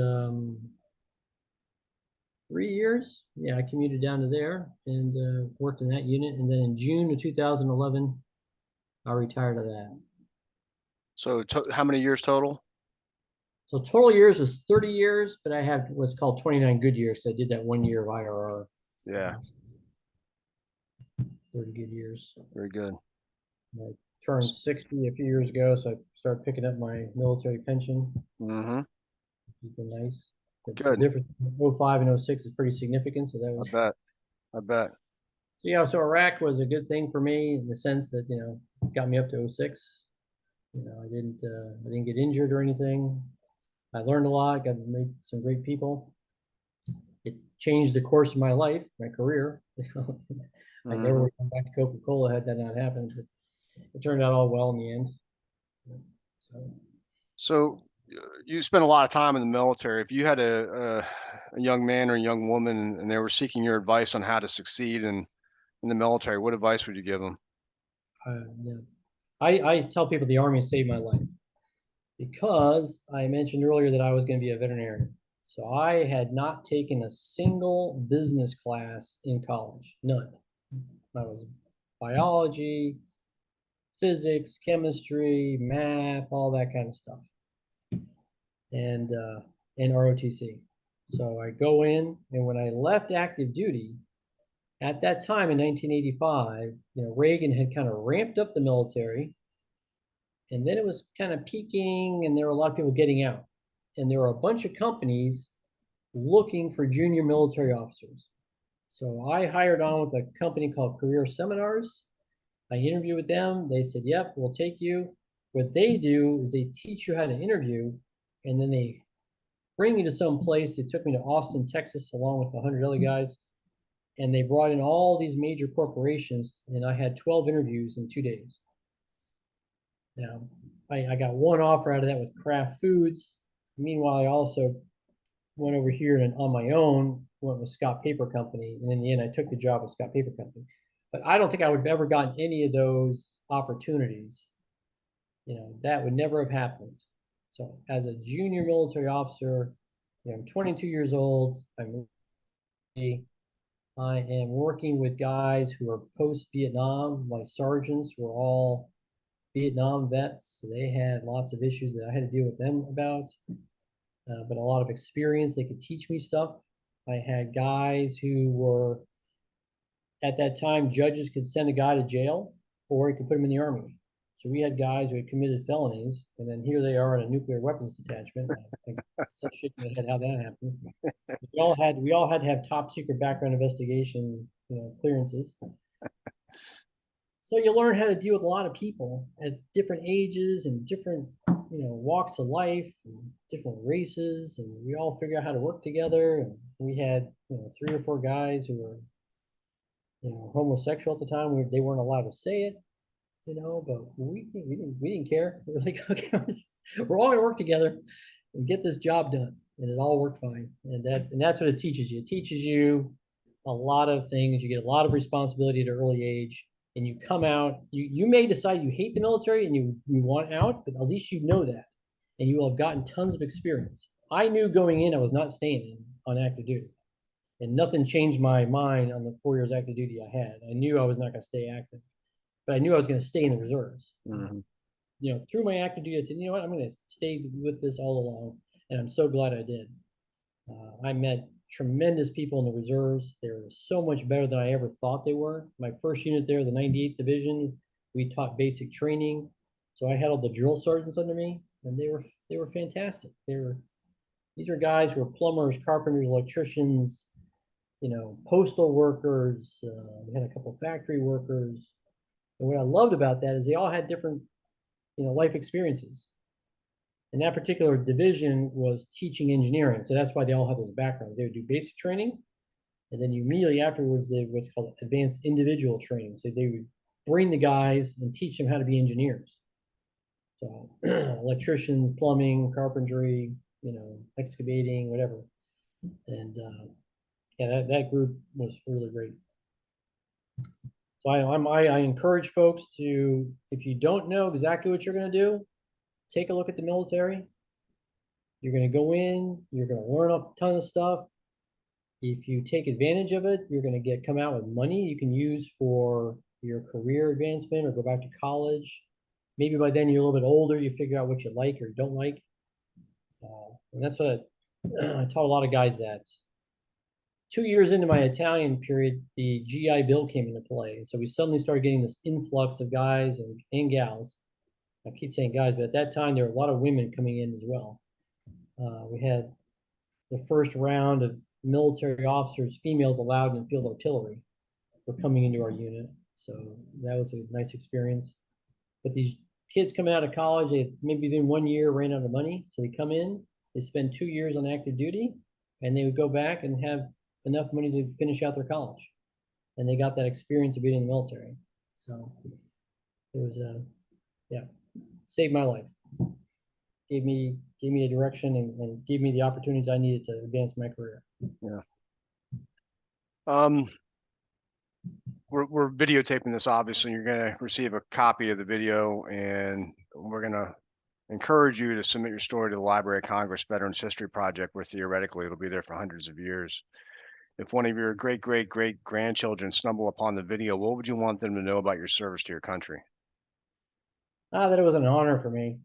3 years, yeah, I commuted down to there and worked in that unit. And then in June of 2011, I retired of that. So how many years total? So total years was 30 years, but I have what's called 29 good years. So I did that 1 year of IRR. Yeah. 30 good years. Very good. I turned 60 a few years ago, so I started picking up my military pension. Mm-hmm. It's been nice. The Good. difference between 05 and 06 is pretty significant. So that was. I bet. So yeah, so Iraq was a good thing for me in the sense that, you know, got me up to 06. You know, I didn't get injured or anything. I learned a lot, got to meet some great people. It changed the course of my life, my career. I never would come back to Coca-Cola had that not happened, but it turned out all well in the end. So you spent a lot of time in the military. If you had a young man or a young woman and they were seeking your advice on how to succeed in the military, what advice would you give them? Yeah. I tell people the Army saved my life because I mentioned earlier that I was going to be a veterinarian. So I had not taken a single business class in college, none. I was biology, physics, chemistry, math, all that kind of stuff, and ROTC. So I go in, and when I left active duty, at that time in 1985, Reagan had kind of ramped up the military, and then it was kind of peaking, and there were a lot of people getting out, and there were a bunch of companies looking for junior military officers. So I hired on with a company called Career Seminars. I interviewed with them. They said, "Yep, we'll take you." What they do is they teach you how to interview, and then they bring you to some place. They took me to Austin, Texas, along with 100 other guys, and they brought in all these major corporations, and I had 12 interviews in 2 days. Now, I got one offer out of that with Kraft Foods. Meanwhile, I also went over here and on my own went with Scott Paper Company, and in the end, I took the job with Scott Paper Company. But I don't think I would have ever gotten any of those opportunities. That would never have happened. So, as a junior military officer, I'm 22 years old. I am working with guys who are post-Vietnam. My sergeants were all Vietnam vets, so they had lots of issues that I had to deal with them about, but a lot of experience. They could teach me stuff. I had guys who were, at that time, judges could send a guy to jail, or he could put him in the Army. So we had guys who had committed felonies, and then here they are in a nuclear weapons detachment. Such shit in my head how that happened. We all had to have top secret background investigation, clearances. So you learn how to deal with a lot of people at different ages and different, walks of life and different races, and we all figure out how to work together. And we had, 3 or 4 guys who were, homosexual at the time. They weren't allowed to say it, but we didn't care. It was like, okay, we're all gonna work together and get this job done, and it all worked fine. And that's what it teaches you. It teaches you a lot of things. You get a lot of responsibility at an early age, and you come out. You may decide you hate the military and you want out, but at least you know that, and you will have gotten tons of experience. I knew going in I was not staying on active duty, and nothing changed my mind on the 4 years active duty I had. I knew I was not going to stay active, but I knew I was going to stay in the reserves. Mm-hmm. Through my active duty, I said, you know what, I'm going to stay with this all along, and I'm so glad I did. I met tremendous people in the reserves. They were so much better than I ever thought they were. My first unit there, the 98th Division, we taught basic training. So I had all the drill sergeants under me, and they were fantastic. These are guys who were plumbers, carpenters, electricians, postal workers. We had a couple factory workers. And what I loved about that is they all had different, life experiences. And that particular division was teaching engineering. So that's why they all have those backgrounds. They would do basic training, and then immediately afterwards, they what's called advanced individual training. So they would bring the guys and teach them how to be engineers. So electricians, plumbing, carpentry, excavating, whatever. And yeah, that group was really great. So I encourage folks to, if you don't know exactly what you're going to do, take a look at the military. You're going to go in, you're going to learn a ton of stuff. If you take advantage of it, you're going to come out with money you can use for your career advancement or go back to college. Maybe by then you're a little bit older, you figure out what you like or don't like. And that's what I taught a lot of guys that. 2 years into my Italian period, the GI Bill came into play. And so we suddenly started getting this influx of guys and gals. I keep saying guys, but at that time, there were a lot of women coming in as well. We had the first round of military officers, females allowed in field artillery, were coming into our unit. So that was a nice experience. But these kids coming out of college, they maybe been 1 year, ran out of money. So they come in, they spend 2 years on active duty, and they would go back and have enough money to finish out their college. And they got that experience of being in the military. So it was, yeah, saved my life. Gave me a direction and gave me the opportunities I needed to advance my career. Yeah. We're videotaping this, obviously. You're going to receive a copy of the video, and we're going to encourage you to submit your story to the Library of Congress Veterans History Project, where theoretically it'll be there for hundreds of years. If one of your great grandchildren stumble upon the video, what would you want them to know about your service to your country? That it was an honor for me.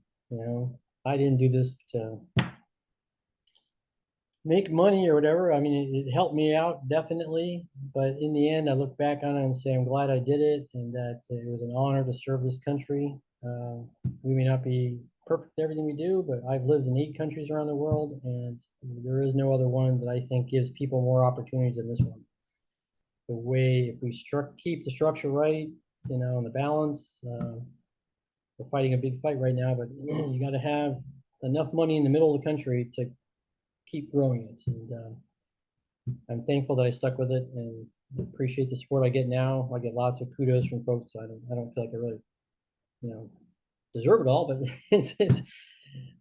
I didn't do this to make money or whatever. I mean, it helped me out definitely, but in the end, I look back on it and say I'm glad I did it, and that it was an honor to serve this country. We may not be perfect at everything we do, but I've lived in 8 countries around the world, and there is no other one that I think gives people more opportunities than this one. The way, if we keep the structure right, and the balance, we're fighting a big fight right now, but you got to have enough money in the middle of the country to keep growing it. And I'm thankful that I stuck with it, and appreciate the support I get now. I get lots of kudos from folks. I don't feel like I really, deserve it all, but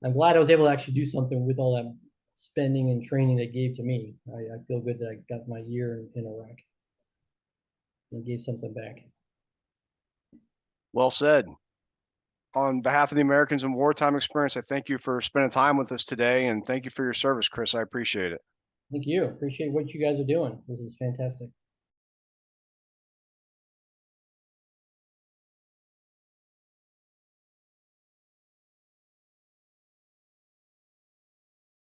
I'm glad I was able to actually do something with all that spending and training they gave to me. I feel good that I got my year in Iraq and gave something back. Well said. On behalf of the Americans in Wartime Experience, I thank you for spending time with us today, and thank you for your service, Chris. I appreciate it. Thank you. Appreciate what you guys are doing. This is fantastic.